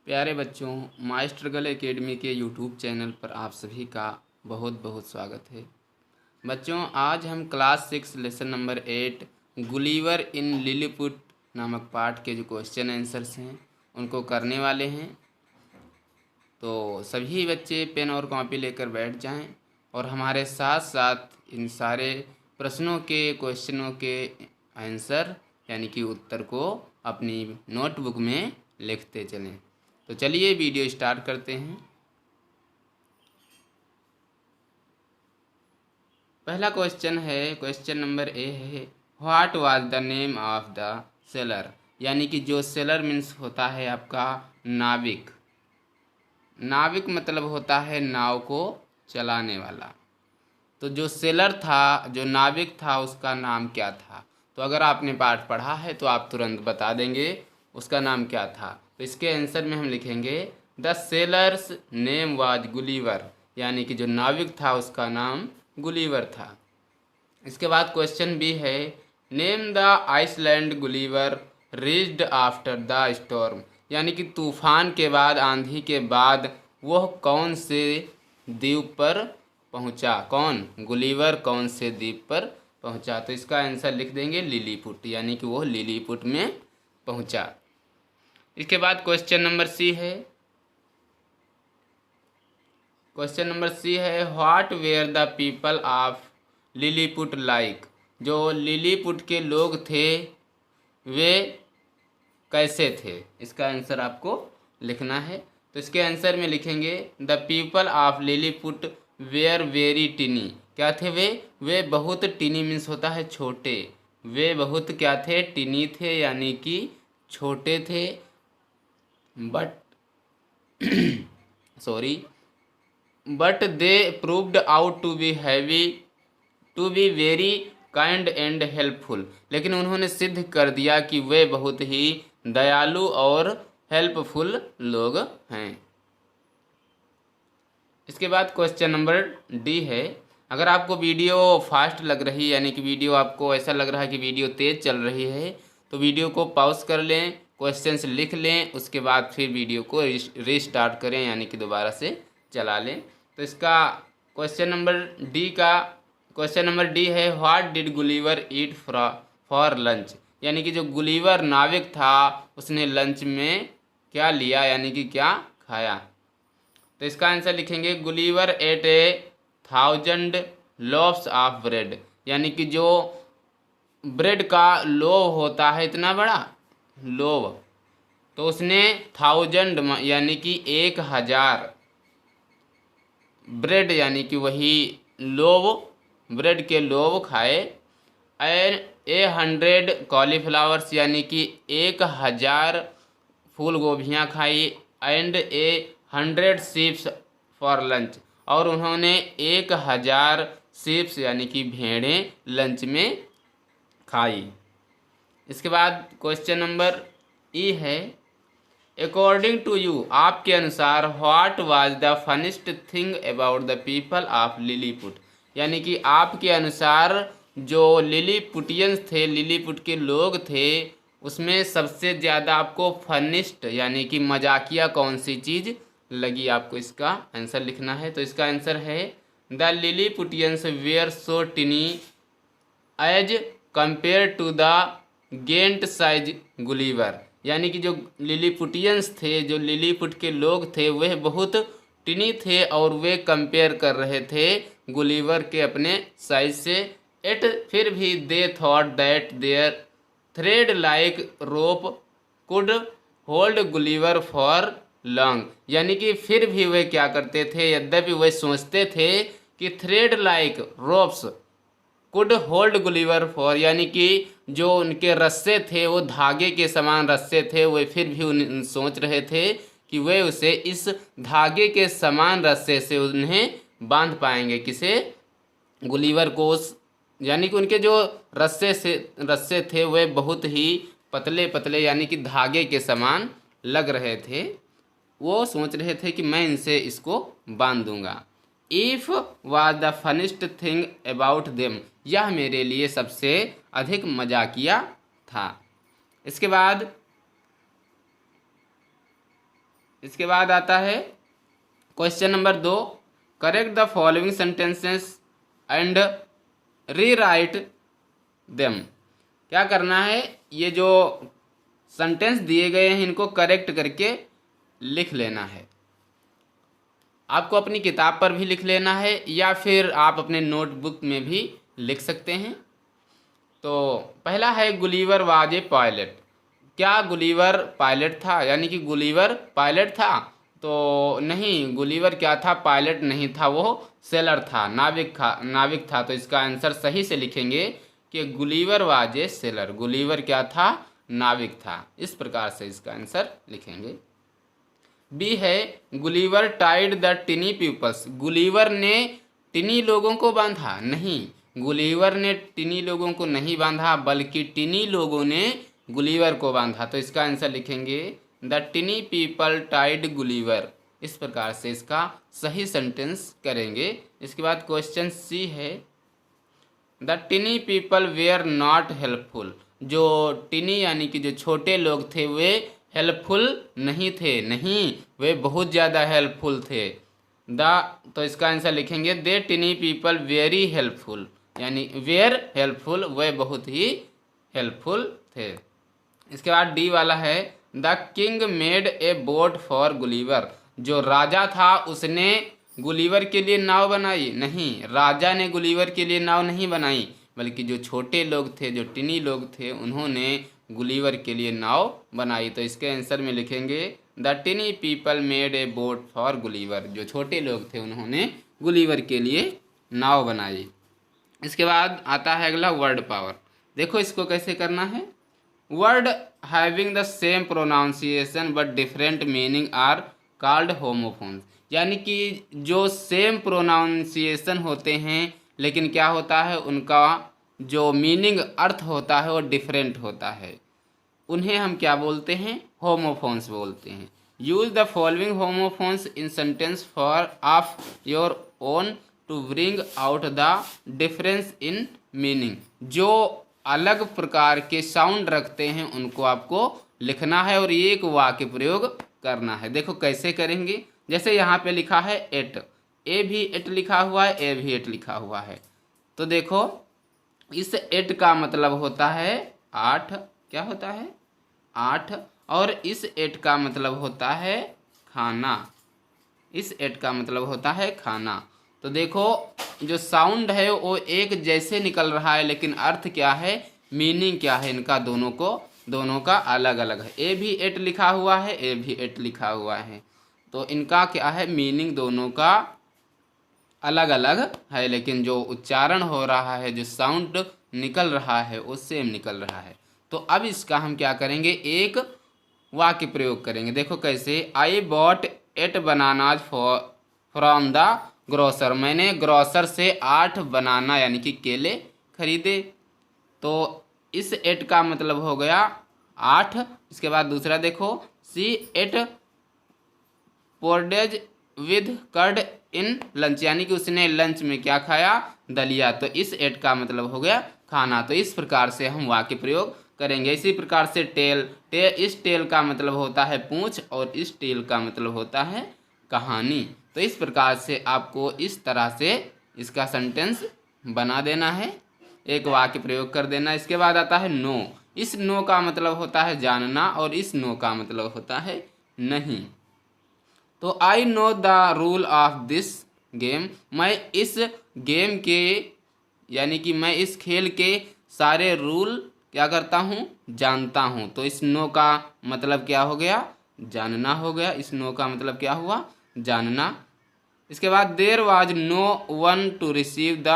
प्यारे बच्चों, माई struggle academy के यूट्यूब चैनल पर आप सभी का बहुत बहुत स्वागत है। बच्चों, आज हम क्लास 6 लेसन नंबर 8 गुलिवर इन लिलीपुट नामक पाठ के जो क्वेश्चन आंसर्स हैं उनको करने वाले हैं। तो सभी बच्चे पेन और कॉपी लेकर बैठ जाएं और हमारे साथ साथ इन सारे प्रश्नों के क्वेश्चनों के आंसर यानी कि उत्तर को अपनी नोटबुक में लिखते चलें। तो चलिए वीडियो स्टार्ट करते हैं। पहला क्वेश्चन है, क्वेश्चन नंबर ए है, what was the name of the seller. यानी कि जो सेलर मीन्स होता है आपका नाविक। नाविक मतलब होता है नाव को चलाने वाला। तो जो सेलर था, जो नाविक था, उसका नाम क्या था। तो अगर आपने पाठ पढ़ा है तो आप तुरंत बता देंगे उसका नाम क्या था। तो इसके आंसर में हम लिखेंगे the sellers name was Gulliver. यानी कि जो नाविक था उसका नाम गुलिवर था। इसके बाद क्वेश्चन बी है, name the island Gulliver reached after the storm. यानी कि तूफान के बाद, आंधी के बाद वह कौन से द्वीप पर पहुंचा। कौन? गुलिवर कौन से द्वीप पर पहुंचा। तो इसका आंसर लिख देंगे लिलीपुट। यानी कि वो लिलीपुट में पहुंचा। इसके बाद क्वेश्चन नंबर सी है, क्वेश्चन नंबर सी है, what were the people of Lilliput like. जो लिलीपुट के लोग थे वे कैसे थे। इसका आंसर आपको लिखना है। तो इसके आंसर में लिखेंगे the people of Lilliput were very tiny. क्या थे वे बहुत टिनी मीन्स होता है छोटे। वे बहुत क्या थे? टिनी थे, यानी कि छोटे थे। But sorry but they proved out to be heavy to be very kind and helpful. लेकिन उन्होंने सिद्ध कर दिया कि वे बहुत ही दयालु और हेल्पफुल लोग हैं। इसके बाद क्वेश्चन नंबर डी है, अगर आपको वीडियो फास्ट लग रही है, यानी कि वीडियो आपको ऐसा लग रहा है कि वीडियो तेज़ चल रही है, तो वीडियो को पॉज कर लें, क्वेश्चंस लिख लें, उसके बाद फिर वीडियो को रीस्टार्ट करें, यानी कि दोबारा से चला लें। तो इसका क्वेश्चन नंबर डी है, what did Gulliver eat for lunch. यानी कि जो गुलिवर नाविक था उसने लंच में क्या लिया, यानी कि क्या खाया। तो इसका आंसर लिखेंगे Gulliver ate 1000 loaves of bread. यानी कि जो ब्रेड का लोव होता है, इतना बड़ा लोव, तो उसने 1000 यानी कि 1000 ब्रेड यानी कि वही लोव, ब्रेड के लोव खाए। एंड 100 कॉलीफ्लावर्स यानी कि 1000 फूल गोभियाँ खाई। एंड 100 शीप्स फॉर लंच, और उन्होंने 1000 शीप्स यानी कि भेड़ें लंच में खाई। इसके बाद क्वेश्चन नंबर ई है, अकॉर्डिंग टू यू, आपके अनुसार, what was the funniest thing about the people of Lilliput. यानी कि आपके अनुसार जो लिलीपुटियंस थे, लिलीपुट के लोग थे, उसमें सबसे ज़्यादा आपको फनिस्ट यानी कि मजाकिया कौन सी चीज़ लगी। आपको इसका आंसर लिखना है। तो इसका आंसर है the lilliputians were so tiny as compared to the giant size Gulliver. यानी कि जो लिलीपुटियंस थे, जो लिलीपुट के लोग थे, वह बहुत टिनी थे और वे कंपेयर कर रहे थे गुलिवर के अपने साइज से। एट फिर भी they thought that their thread like rope could hold Gulliver for long. यानी कि फिर भी वे क्या करते थे, यद्यपि वे सोचते थे कि thread like ropes could hold Gulliver for, यानी कि जो उनके रस्से थे वो धागे के समान रस्से थे, वे फिर भी सोच रहे थे कि वे उसे इस धागे के समान रस्से से उन्हें बांध पाएंगे। किसे? गुलिवर को। यानी कि उनके जो रस्से थे वे बहुत ही पतले पतले यानी कि धागे के समान लग रहे थे। वो सोच रहे थे कि मैं इनसे इसको बांध दूंगा। If was the funniest thing about them, यह मेरे लिए सबसे अधिक मजाकिया था। इसके बाद इसके बाद आता है question number 2, correct the following sentences and rewrite them. क्या करना है, ये जो सेंटेंस दिए गए हैं इनको करेक्ट करके लिख लेना है। आपको अपनी किताब पर भी लिख लेना है या फिर आप अपने नोटबुक में भी लिख सकते हैं। तो पहला है गुलिवर वाज ए पायलट। क्या गुलिवर पायलट था, यानी कि गुलिवर पायलट था? तो नहीं, गुलिवर क्या था, पायलट नहीं था, वो सेलर था, नाविक था। तो इसका आंसर सही से लिखेंगे कि Gulliver was a seller. Gulliver क्या था, नाविक था। इस प्रकार से इसका आंसर लिखेंगे। बी है Gulliver tied the tiny peoples. गुलिवर ने टिनी लोगों को बांधा? नहीं, गुलिवर ने टिनी लोगों को नहीं बांधा, बल्कि टिनी लोगों ने गुलिवर को बांधा। तो इसका आंसर लिखेंगे the tiny people tied Gulliver. इस प्रकार से इसका सही सेंटेंस करेंगे। इसके बाद क्वेश्चन सी है the tiny people were not helpful. जो टिनी यानी कि जो छोटे लोग थे वे हेल्पफुल नहीं थे, नहीं, वे बहुत ज़्यादा हेल्पफुल थे। तो इसका आंसर लिखेंगे दे टिनी पीपल वेरी हेल्पफुल, यानी वेयर हेल्पफुल, वे बहुत ही हेल्पफुल थे। इसके बाद डी वाला है the king made a boat for Gulliver. जो राजा था उसने गुलिवर के लिए नाव बनाई? नहीं, राजा ने गुलिवर के लिए नाव नहीं बनाई, बल्कि जो छोटे लोग थे, जो टिनी लोग थे, उन्होंने गुलिवर के लिए नाव बनाई। तो इसके आंसर में लिखेंगे the tiny people made a boat for Gulliver. जो छोटे लोग थे उन्होंने गुलिवर के लिए नाव बनाई। इसके बाद आता है अगला वर्ड पावर। देखो इसको कैसे करना है। Word having the same pronunciation but different meaning are called homophones. यानी कि जो सेम प्रोनाउंसिएशन होते हैं लेकिन क्या होता है, उनका जो मीनिंग अर्थ होता है वो डिफरेंट होता है, उन्हें हम क्या बोलते हैं, होमोफोन्स बोलते हैं। Use the following homophones in sentence for of your own to bring out the difference in meaning. जो अलग प्रकार के साउंड रखते हैं उनको आपको लिखना है और एक वाक्य प्रयोग करना है। देखो कैसे करेंगे। जैसे यहाँ पे लिखा है एट, ए भी एट लिखा हुआ है, ए भी एट लिखा हुआ है। तो देखो इस एट का मतलब होता है 8, क्या होता है 8, और इस एट का मतलब होता है खाना। इस एट का मतलब होता है खाना। तो देखो जो साउंड है वो एक जैसे निकल रहा है, लेकिन अर्थ क्या है, मीनिंग क्या है, इनका दोनों का अलग अलग है। ए भी एट लिखा हुआ है, ए भी एट लिखा हुआ है, तो इनका क्या है, मीनिंग दोनों का अलग अलग है, लेकिन जो उच्चारण हो रहा है, जो साउंड निकल रहा है वो सेम निकल रहा है। तो अब इसका हम क्या करेंगे, एक वाक्य प्रयोग करेंगे। देखो कैसे। I bought 8 bananas from the grocer. मैंने ग्रोसर से 8 बनाना यानी कि केले खरीदे। तो इस 8 का मतलब हो गया 8। इसके बाद दूसरा देखो, सी 8 पोर्डेज विद कर्ड इन लंच, यानी कि उसने लंच में क्या खाया, दलिया। तो इस 8 का मतलब हो गया खाना। तो इस प्रकार से हम वाक्य प्रयोग करेंगे। इसी प्रकार से टेल, इस टेल का मतलब होता है पूंछ और इस टेल का मतलब होता है कहानी। तो इस प्रकार से आपको इस तरह से इसका सेंटेंस बना देना है, एक वाक्य प्रयोग कर देना। इसके बाद आता है नो। इस नो का मतलब होता है जानना और इस नो का मतलब होता है नहीं। तो I know the rule of this game. मैं इस गेम के यानी कि मैं इस खेल के सारे रूल क्या करता हूँ, जानता हूँ। तो इस नो का मतलब क्या हो गया, जानना हो गया। इस नो का मतलब क्या हुआ, जानना। इसके बाद there was no one to receive the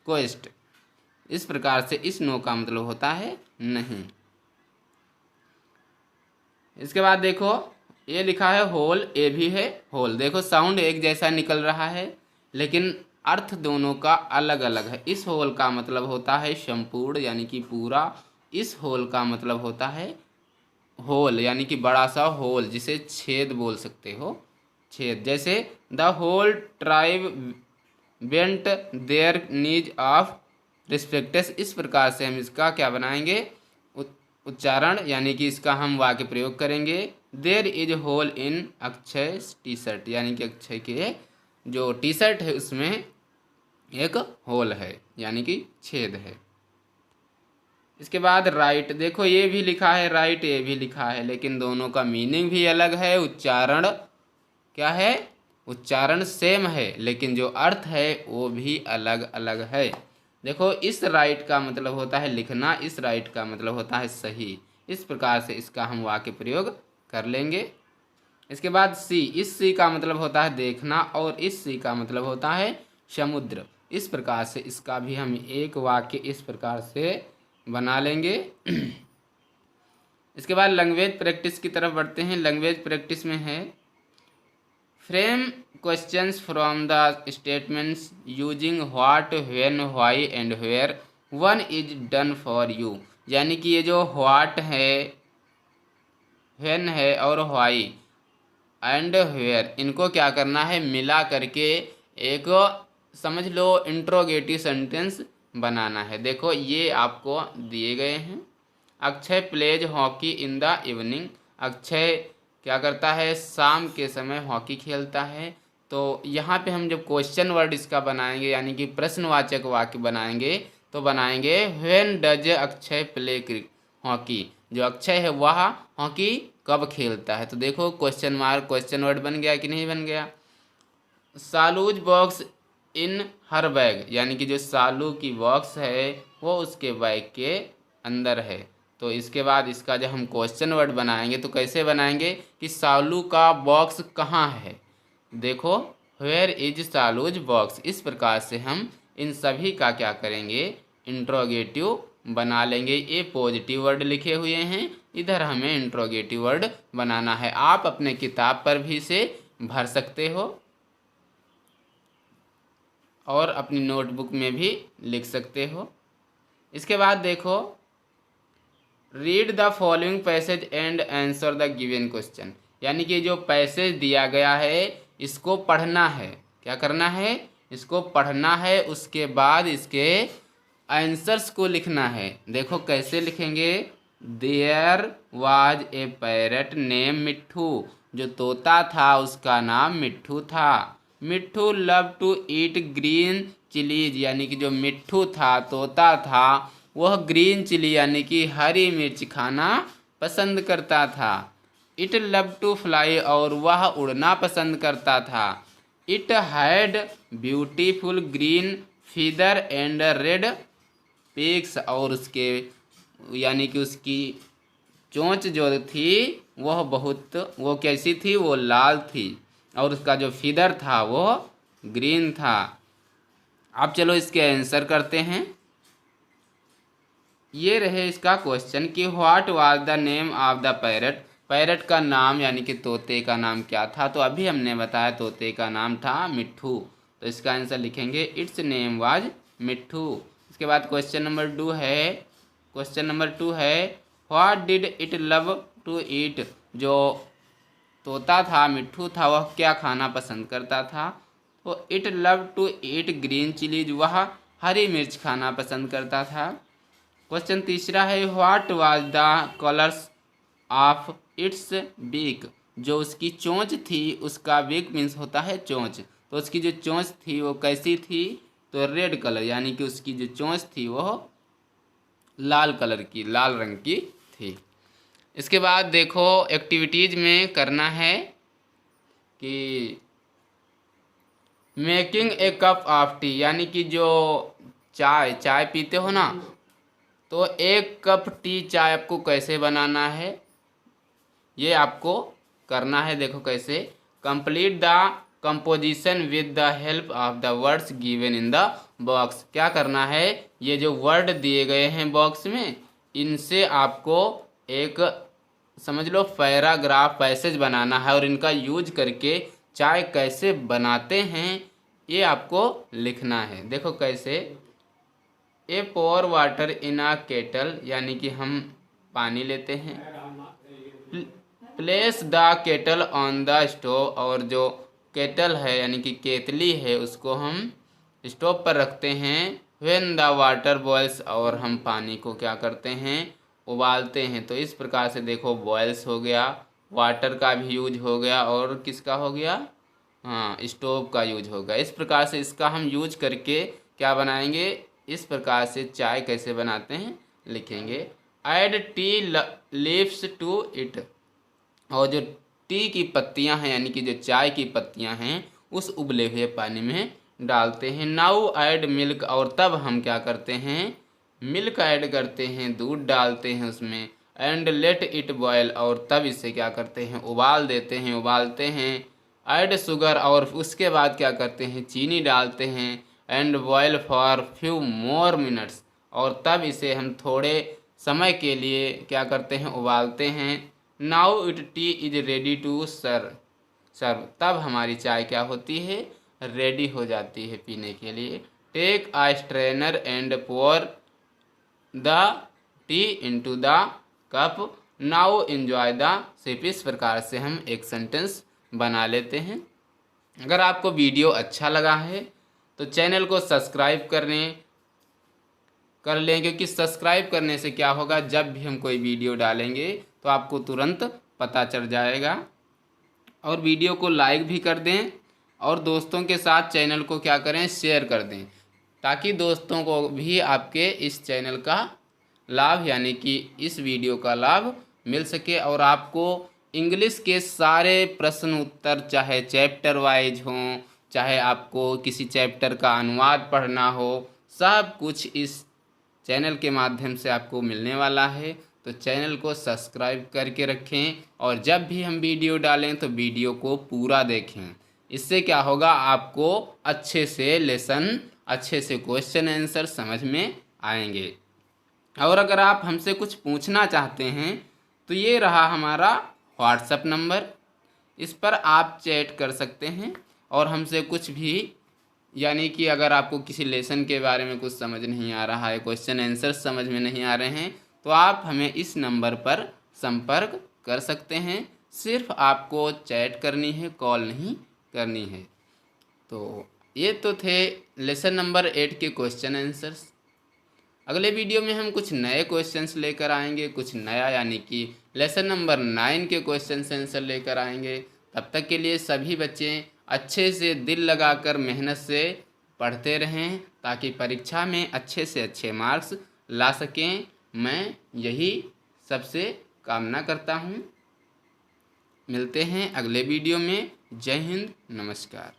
quest. इस प्रकार से इस नो का मतलब होता है नहीं। इसके बाद देखो ये लिखा है होल, ए भी है होल। देखो साउंड एक जैसा निकल रहा है लेकिन अर्थ दोनों का अलग अलग है। इस होल का मतलब होता है संपूर्ण यानी कि पूरा। इस होल का मतलब होता है होल यानी कि बड़ा सा होल, जिसे छेद बोल सकते हो, छेद। जैसे the whole tribe went their knees of respects. इस प्रकार से हम इसका क्या बनाएंगे, उच्चारण यानी कि इसका हम वाक्य प्रयोग करेंगे। There is hole in Akshay T shirt, यानी कि अक्षय के जो टी शर्ट है उसमें एक होल है यानी कि छेद है। इसके बाद राइट, देखो ये भी लिखा है राइट, ये भी लिखा है, लेकिन दोनों का मीनिंग भी अलग है। उच्चारण क्या है, उच्चारण सेम है लेकिन जो अर्थ है वो भी अलग अलग है। देखो इस राइट का मतलब होता है लिखना, इस राइट का मतलब होता है सही। इस प्रकार से इसका हम वाक्य प्रयोग कर लेंगे। इसके बाद सी, इस सी का मतलब होता है देखना और इस सी का मतलब होता है समुद्र। इस प्रकार से इसका भी हम एक वाक्य इस प्रकार से बना लेंगे। इसके बाद लैंग्वेज प्रैक्टिस की तरफ बढ़ते हैं। लैंग्वेज प्रैक्टिस में है frame questions from the statements using what, when, why and where one is done for you. यानी कि ये जो व्हाट है, व्हेन है और व्हाई एंड वेयर, इनको क्या करना है, मिला करके एक समझ लो इंट्रोगेटिव सेंटेंस बनाना है। देखो ये आपको दिए गए हैं। Akshay pledge hockey in the evening, Akshay क्या करता है, शाम के समय हॉकी खेलता है। तो यहाँ पे हम जब क्वेश्चन वर्ड इसका बनाएंगे यानी कि प्रश्नवाचक वाक्य बनाएंगे तो बनाएंगे when does Akshay play hockey, जो अक्षय है वह हॉकी कब खेलता है। तो देखो क्वेश्चन मार्क क्वेश्चन वर्ड बन गया कि नहीं बन गया। Salu's box in her bag, यानी कि जो सालू की बॉक्स है वो उसके बैग के अंदर है। तो इसके बाद इसका जब हम क्वेश्चन वर्ड बनाएंगे तो कैसे बनाएंगे कि सालू का बॉक्स कहाँ है। देखो वेयर इज सालूज बॉक्स, इस प्रकार से हम इन सभी का क्या करेंगे, इंट्रोगेटिव बना लेंगे। ये पॉजिटिव वर्ड लिखे हुए हैं, इधर हमें इंट्रोगेटिव वर्ड बनाना है। आप अपने किताब पर भी इसे भर सकते हो और अपनी नोटबुक में भी लिख सकते हो। इसके बाद देखो read the following passage and answer the given question, यानी कि जो पैसेज दिया गया है इसको पढ़ना है। क्या करना है, इसको पढ़ना है, उसके बाद इसके आंसर्स को लिखना है। देखो कैसे लिखेंगे, there was a parrot name Mitthu, जो तोता था उसका नाम मिट्ठू था। Mitthu love to eat green chillies, यानी कि जो मिट्ठू था तोता था वह ग्रीन चिली यानी कि हरी मिर्च खाना पसंद करता था। इट लव टू फ्लाई, और वह उड़ना पसंद करता था। It had beautiful green feather and red picks, और उसके यानी कि उसकी चोंच जो थी वो कैसी थी, वो लाल थी, और उसका जो फीदर था वो ग्रीन था। अब चलो इसके आंसर करते हैं। ये रहे इसका क्वेश्चन कि what was the name of the parrot, parrot का नाम यानी कि तोते का नाम क्या था। तो अभी हमने बताया तोते का नाम था मिट्ठू, तो इसका आंसर लिखेंगे इट्स नेम वाज मिट्ठू। इसके बाद क्वेश्चन नंबर 2 है, क्वेश्चन नंबर 2 है what did it love to eat, जो तोता था मिट्ठू था वह क्या खाना पसंद करता था। तो it love to eat green chillies, वह हरी मिर्च खाना पसंद करता था। क्वेश्चन तीसरा है what was the colours of its beak, जो उसकी चोंच थी, उसका बीक मीन्स होता है चोंच, तो उसकी जो चोंच थी वो कैसी थी, तो रेड कलर, यानी कि उसकी जो चोंच थी वो लाल कलर की, लाल रंग की थी। इसके बाद देखो एक्टिविटीज में करना है कि making a cup of T, यानी कि जो चाय पीते हो ना, तो एक कप टी चाय आपको कैसे बनाना है ये आपको करना है। देखो कैसे, complete the composition with the help of the words given in the box. क्या करना है, ये जो वर्ड दिए गए हैं बॉक्स में इनसे आपको एक समझ लो पैराग्राफ पैसेज बनाना है और इनका यूज करके चाय कैसे बनाते हैं ये आपको लिखना है। देखो कैसे, ए पोर वाटर इन आ केटल, यानी कि हम पानी लेते हैं। Place the kettle on the stove, और जो केटल है यानी कि केतली है उसको हम स्टोव पर रखते हैं। व्हेन द वाटर बॉयल्स, और हम पानी को क्या करते हैं उबालते हैं। तो इस प्रकार से देखो बॉयल्स हो गया, वाटर का भी यूज हो गया और किसका हो गया, हाँ स्टोव का यूज हो गया। इस प्रकार से इसका हम यूज करके क्या बनाएंगे, इस प्रकार से चाय कैसे बनाते हैं लिखेंगे। Add tea leaves to it, और जो टी की पत्तियां हैं यानी कि जो चाय की पत्तियां हैं उस उबले हुए पानी में डालते हैं। नाउ ऐड मिल्क, और तब हम क्या करते हैं, मिल्क ऐड करते हैं, दूध डालते हैं उसमें। एंड लेट इट बॉयल, और तब इसे क्या करते हैं, उबाल देते हैं, उबालते हैं। ऐड शुगर, और उसके बाद क्या करते हैं, चीनी डालते हैं। And boil for few more minutes, और तब इसे हम थोड़े समय के लिए क्या करते हैं, उबालते हैं। Now it tea is ready to serve, तब हमारी चाय क्या होती है, रेडी हो जाती है पीने के लिए। Take a strainer and pour the tea into the cup, now enjoy the sip. इस प्रकार से हम एक सेंटेंस बना लेते हैं। अगर आपको वीडियो अच्छा लगा है तो चैनल को सब्सक्राइब कर लें, क्योंकि सब्सक्राइब करने से क्या होगा, जब भी हम कोई वीडियो डालेंगे तो आपको तुरंत पता चल जाएगा। और वीडियो को लाइक भी कर दें और दोस्तों के साथ चैनल को क्या करें, शेयर कर दें, ताकि दोस्तों को भी आपके इस चैनल का लाभ यानी कि इस वीडियो का लाभ मिल सके। और आपको इंग्लिश के सारे प्रश्न उत्तर, चाहे चैप्टर वाइज हों, चाहे आपको किसी चैप्टर का अनुवाद पढ़ना हो, सब कुछ इस चैनल के माध्यम से आपको मिलने वाला है। तो चैनल को सब्सक्राइब करके रखें, और जब भी हम वीडियो डालें तो वीडियो को पूरा देखें। इससे क्या होगा, आपको अच्छे से लेसन, अच्छे से क्वेश्चन आंसर समझ में आएंगे। और अगर आप हमसे कुछ पूछना चाहते हैं तो ये रहा हमारा व्हाट्सएप नंबर, इस पर आप चैट कर सकते हैं और हमसे कुछ भी, यानी कि अगर आपको किसी लेसन के बारे में कुछ समझ नहीं आ रहा है, क्वेश्चन आंसर समझ में नहीं आ रहे हैं, तो आप हमें इस नंबर पर संपर्क कर सकते हैं। सिर्फ आपको चैट करनी है, कॉल नहीं करनी है। तो ये तो थे लेसन नंबर 8 के क्वेश्चन आंसर्स। अगले वीडियो में हम कुछ नए क्वेश्चंस लेकर आएंगे, कुछ नया यानी कि लेसन नंबर 9 के क्वेश्चन आंसर लेकर आएंगे। तब तक के लिए सभी बच्चे अच्छे से दिल लगाकर मेहनत से पढ़ते रहें, ताकि परीक्षा में अच्छे से अच्छे मार्क्स ला सकें। मैं यही सबसे कामना करता हूँ। मिलते हैं अगले वीडियो में। जय हिंद, नमस्कार।